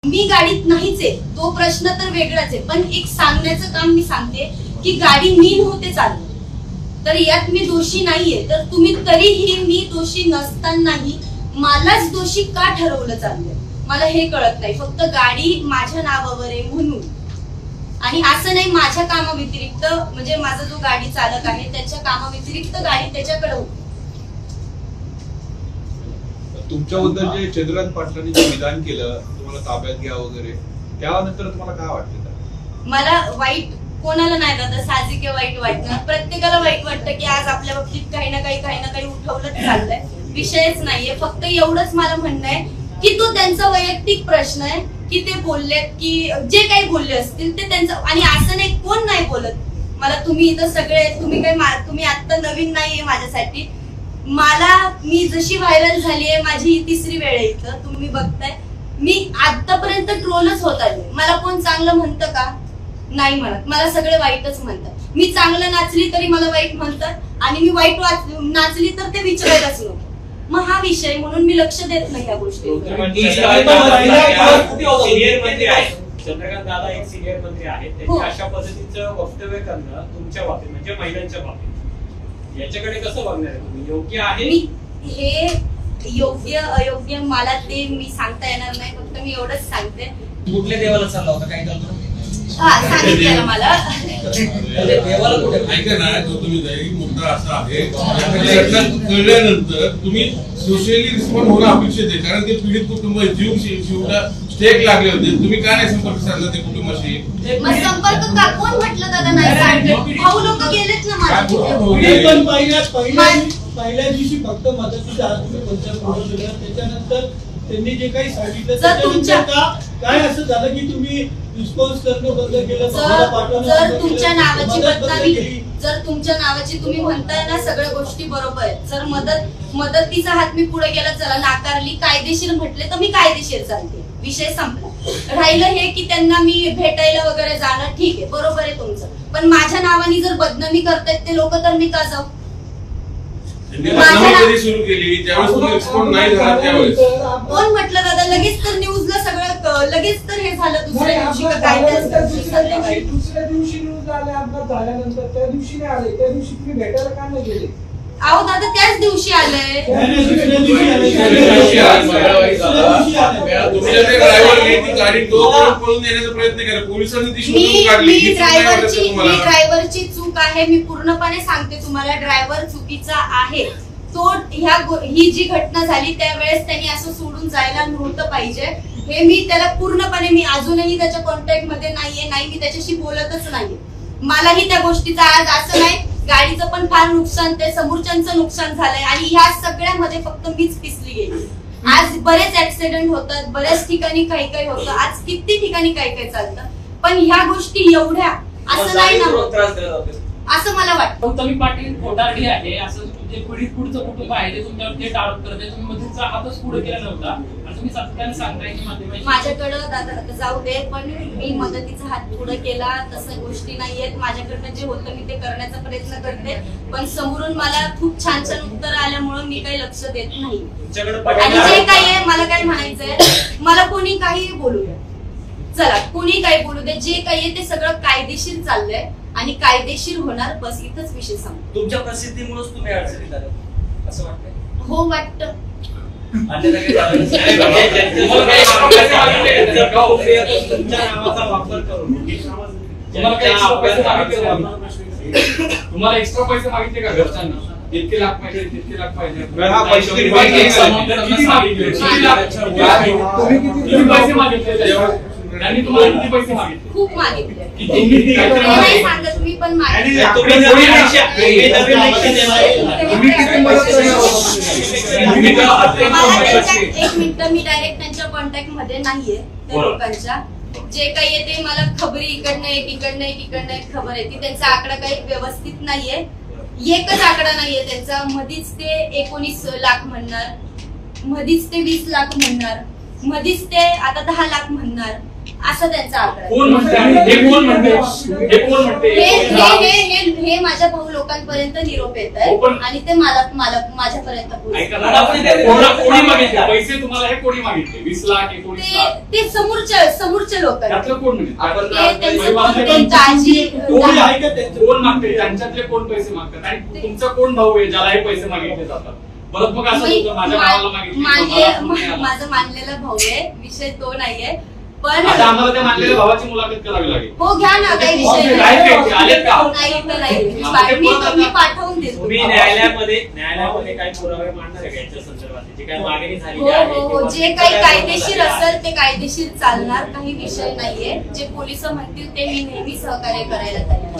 मी गाडीत नाहीच आहे, तो प्रश्न तर वेगळाच आहे, पण एक सांगण्याचं काम मी सांगते की गाडी मी नव्हते चालवली, तर यात मी दोषी नाहीये. तर तुम्ही तरीही मी दोषी नसतानाही मलाच दोषी का ठरवलं चाललंय मला हे कळत नाही. फक्त गाडी माझ्या नावावर आहे म्हणून, आणि असं नाही माझ्या कामाव्यतिरिक्त, म्हणजे माझा जो गाडी चालक आहे त्याच्या कामाव्यतिरिक्त गाडी त्याच्याकडे होती. तुमच्याबद्दल जे चंद्रकांत पाटलांनी जे विधान केलं, तुम्हाला ताब्यात घ्या वगैरे, त्यानंतर तुम्हाला काय वाटतं? मला वाईट कोणाला नाही दादा, साहजिक वाईट वाटणार, प्रत्येकाला वाईट वाटतं की आज आपल्या बाबतीत काही ना काही उठवलं चाललंय. विषयच नाहीये, फक्त एवढंच मला म्हणणं आहे की तो त्यांचा वैयक्तिक प्रश्न आहे की ते बोललेत की जे काही बोलले असतील ते त्यांचं, आणि असं नाही कोण नाही बोलत. मला तुम्ही इथं सगळे, तुम्ही आता नवीन नाहीये माझ्यासाठी. मी जशी व्हायरल झाली आहे, माझी ही 3री वेळ आहे इथं, तुम्ही बघताय. मी आतापर्यंत ट्रोलच होत आले. मला कोण चांगलं म्हणतं का? नाही म्हणत, मला सगळे वाईटच म्हणतात. मी चांगलं नाचली तरी मला वाईट म्हणतात, आणि मी वाईट नाचली तर ते विचारायलाच नको. मग हा विषय म्हणून मी लक्ष देत नाही या गोष्टीवर. चंद्रकांत दादा एक सिनियर मंत्री आहेत, त्यांनी अशा पद्धतीचं वक्तव्य करणं तुमच्या बाबतीत म्हणजे महिलांच्या बाबतीत याच्याकडे कसं बघणार आहे तुम्ही? योग्य आहे? हे योग्य अयोग्य मला ते मी सांगता येणार नाही, फक्त मी एवढंच सांगते. कुठल्या देवाला चालला होता काय करतो? सांगितलं मला देवाला कुठे ऐका ना, जो तुम्ही दैनिक मुद्दा असा आहे, कळल्यानंतर तुम्ही सोशली रिस्पॉन्ड होणं अपेक्षित आहे, कारण ते पीडित कुटुंब जीव शिवला स्टेक लागले होते. तुम्ही का नाही संपर्क साधला ते कुटुंबाशी? मग संपर्क का कोण म्हटलं दादा नाही सांगितलं? भाऊ लोक गेलेच ना पहिल्या दिवशी फक्त मदतीचा हात तुम्ही पंचायत पुढे त्याच्यानंतर त्यांनी जे काही सांगितलं काय असं झालं की तुम्ही रिस्पॉन्स करणं बंद केलं? जर तुमच्या नावाची बदनामी, जर तुमच्या नावाची तुम्ही म्हणताय ना सगळ्या गोष्टी बरोबर आहेत, जर मदतीचा हात मी पुढे गेला, चला नाकारली, कायदेशीर म्हटले तर मी कायदेशीर चालते, विषय संपला. राहिलं हे की त्यांना मी भेटायला वगैरे जाणं, ठीक आहे, बरोबर आहे तुमचं, पण माझ्या नावाने जर बदनामी करतायत ते लोक, तर मी का जाऊ? सुरू केली त्यावेळेस तुम्ही रिस्पॉन्ड नाही झाला, त्यावेळेस कोण म्हटलं दादा? लगेच तर न्यूजला सगळं, लगेच तर हे झालं दुसऱ्या दिवशी का काय? दुसऱ्या दिवशी न्यूज आल्या अपघात झाल्यानंतर, त्या दिवशी नाही आले, त्या दिवशी तुम्ही भेटायला का नाही गेले? अहो दादा त्याच दिवशी आलंय. गाडी पळून नेण्याचा प्रयत्न केला, पोलिसांनी ती शोधून काढली. मी ड्रायव्हरची चूक आहे, मी पूर्णपणे सांगते तुम्हाला, ड्रायव्हर चुकीचा आहे. तो ही जी घटना झाली त्यावेळेस त्यांनी असं सोडून जायला नव्हतं पाहिजे, हे मी त्याला पूर्णपणे, मी अजूनही त्याच्या कॉन्टॅक्ट मध्ये नाहीये, मी त्याच्याशी बोलतच नाहीये. मलाही त्या गोष्टीचा आज असं नाही, गाडीचं पण फार नुकसान, ते समोरच्यांचं नुकसान झालंय, आणि ह्या सगळ्यामध्ये फक्त मीच पिसली गेली. आज बरेच ऍक्सिडेंट होतात, बऱ्याच ठिकाणी काही होतं, आज किती ठिकाणी काही चालतं, पण ह्या गोष्टी एवढ्या असं नाही ना, असं मला वाटतं. गौतमी पाटील खोटारडी आहे असं जे पीडित पुढचं कुटुंब आहे ते तुमच्यावर थेट आरोप करत आहे. तुम्ही मदतीचा हातच पुढे केला नव्हता आणि तुम्ही सातत्याने सांगताय की माझ्याकडं दादा जाऊ दे, पण मी मदतीचा हात पुढे केला तसं गोष्टी नाहीयेत. माझ्याकडनं जे होतं मी ते करण्याचा प्रयत्न करते, पण समोरून मला खूप छान उत्तर आल्यामुळे मी काही लक्ष देत नाही. आणि जे काही आहे मला काय म्हणायचंय, मला कोणी काही बोलू दे, चला कोणी काही बोलू दे, जे काही आहे ते सगळं कायदेशीर चाललंय आणि कायदेशीर होणार, बस इथंच विषय सांगतो. तुमच्या प्रसिद्धीमुळेच तुम्ही अडचणीत आलात असं वाटतंय? हो वाटतं. तुम्हाला एक्स्ट्रा पैसे मागितले का घरच्यांना? इतके लाख पाहिजे, तितके लाख पाहिजे, पैसे मागितले त्यांनी तुम्हाला किती पैसे मागितले? खूप मागितले. नाही सांगत मी, पण मागितले. एक मिनिट, मी डायरेक्ट त्यांच्या कॉन्टॅक्ट मध्ये नाहीये त्या लोकांच्या. जे काही आहे ते मला खबरी इकडनं एक खबर येते, त्यांचा आकडा काही व्यवस्थित नाहीये, एकच आकडा नाहीये त्यांचा. मधीच ते 19 लाख म्हणणार, मधीच ते 20 लाख म्हणणार, मधीच ते आता 10 लाख म्हणणार, असा त्यांचा आकडा आहे. कोण म्हणते आणि हे कोण म्हणते हे कोण म्हणते हे माझ्या भाऊ लोकांपर्यंत निरोप येत हो, पण- आहे आणि ते माझ्यापर्यंत पोहोचतात. ऐका ना, कोणी मागितले पैसे तुम्हाला? हे कोणी मागितले? 20 लाख 19 लाख ते समोरचे लोक आहेत. त्यातलं कोण म्हणजे कोणी आहे का त्यांचं? कोण मागते? त्यांच्यातले कोण पैसे मागतात आणि तुमचा कोण भाऊ आहे ज्याला हे पैसे मागितले जातात? परत मग असं होतं माझ्या भावाला मागितले, मला फोन नाही आला. माझा मानलेला भाऊ आहे, विषय तो नाहीये. पण आता आम्हाला त्या मानलेल्या भावाची मुलाखत करावी लागेल. हो घ्या ना, काही विषय नाही काय ते आलेत का? नाही तर नाही. मी पाठवून देतो. तुम्ही न्यायालयामध्ये काही पुरावे मांडणार आहे का याच्या संदर्भात जी काही मागणी झाली हो हो हो, जे काही कायदेशीर असेल ते कायदेशीर चालणार, काही विषय नाहीये. जे पोलिस म्हणतील ते मी नेहमी सहकार्य करायला तयार आहे.